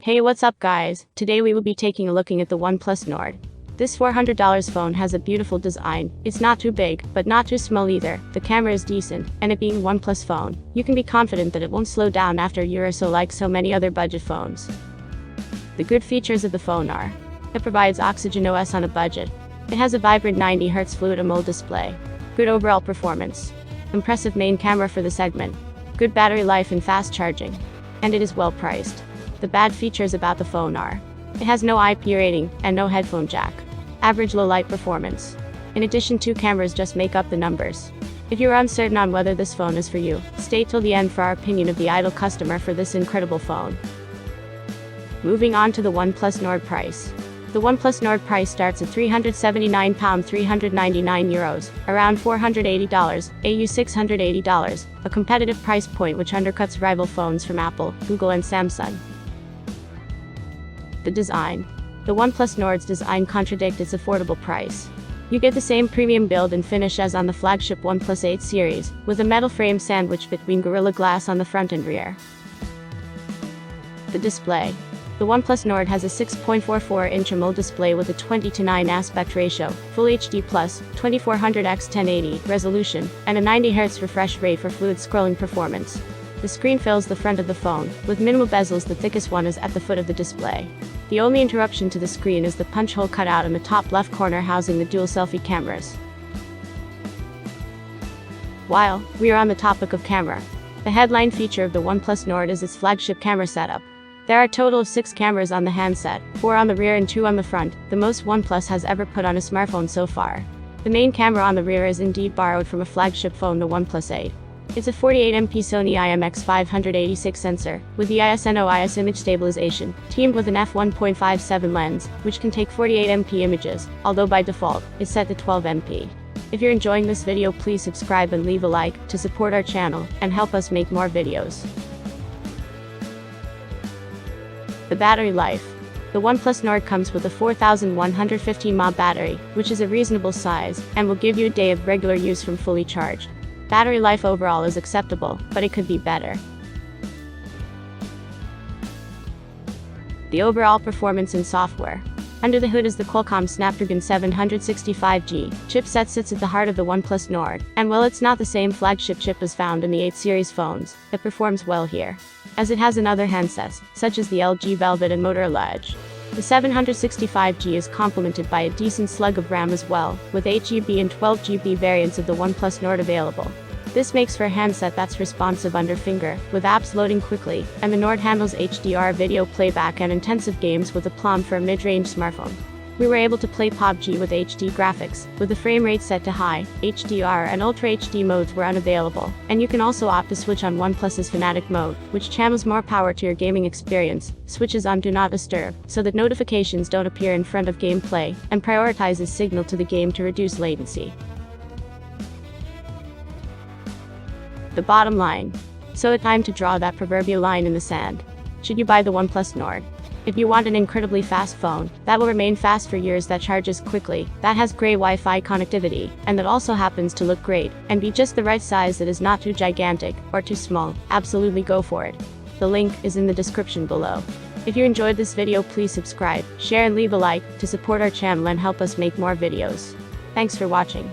Hey, what's up guys? Today we will be taking a look at the ONEPLUS Nord. This $400 phone has a beautiful design. It's not too big, but not too small either. The camera is decent, and it being a ONEPLUS phone, you can be confident that it won't slow down after a year or so like so many other budget phones. The good features of the phone are: it provides Oxygen OS on a budget. It has a vibrant 90Hz Fluid AMOLED display. Good overall performance. Impressive main camera for the segment. Good battery life and fast charging. And it is well priced. The bad features about the phone are: it has no IP rating and no headphone jack. Average low light performance. In addition, 2 cameras just make up the numbers. If you're uncertain on whether this phone is for you, stay till the end for our opinion of the ideal customer for this incredible phone. Moving on to the ONEPLUS Nord price. The ONEPLUS Nord price starts at £379, €399, around $480, AU $680, a competitive price point which undercuts rival phones from Apple, Google and Samsung. The design. The ONEPLUS Nord's design contradicts its affordable price. You get the same premium build and finish as on the flagship ONEPLUS 8 series, with a metal frame sandwiched between Gorilla Glass on the front and rear. The display. The ONEPLUS Nord has a 6.44-inch AMOLED display with a 20:9 aspect ratio, Full HD+, 2400x1080 resolution, and a 90Hz refresh rate for fluid scrolling performance. The screen fills the front of the phone, with minimal bezels. The thickest one is at the foot of the display. The only interruption to the screen is the punch hole cut out in the top left corner housing the dual selfie cameras. While we are on the topic of camera, the headline feature of the ONEPLUS Nord is its flagship camera setup. There are a total of 6 cameras on the handset, 4 on the rear and 2 on the front, the most ONEPLUS has ever put on a smartphone so far. The main camera on the rear is indeed borrowed from a flagship phone, the ONEPLUS 8. It's a 48MP Sony IMX586 sensor, with the ISO image stabilization, teamed with an f1.57 lens, which can take 48MP images, although by default, it's set to 12MP. If you're enjoying this video, please subscribe and leave a like, to support our channel, and help us make more videos. The battery life. The ONEPLUS Nord comes with a 4115 mAh battery, which is a reasonable size, and will give you a day of regular use from fully charged. Battery life overall is acceptable, but it could be better. The overall performance and software. Under the hood is the Qualcomm Snapdragon 765G. Chipset sits at the heart of the ONEPLUS Nord, and while it's not the same flagship chip as found in the 8 series phones, it performs well here, as it has in other handsets, such as the LG Velvet and Motorola Edge. The 765G is complemented by a decent slug of RAM as well, with 8GB and 12GB variants of the ONEPLUS Nord available. This makes for a handset that's responsive under finger, with apps loading quickly, and the Nord handles HDR video playback and intensive games with aplomb for a mid-range smartphone. We were able to play PUBG with HD graphics, with the frame rate set to high. HDR and Ultra HD modes were unavailable, and you can also opt to switch on ONEPLUS's Fanatic mode, which channels more power to your gaming experience, switches on Do Not Disturb, so that notifications don't appear in front of gameplay, and prioritizes signal to the game to reduce latency. The bottom line. So it's time to draw that proverbial line in the sand. Should you buy the ONEPLUS Nord? If you want an incredibly fast phone, that will remain fast for years, that charges quickly, that has great Wi-Fi connectivity, and that also happens to look great, and be just the right size that is not too gigantic, or too small, absolutely go for it. The link is in the description below. If you enjoyed this video, please subscribe, share and leave a like, to support our channel and help us make more videos. Thanks for watching.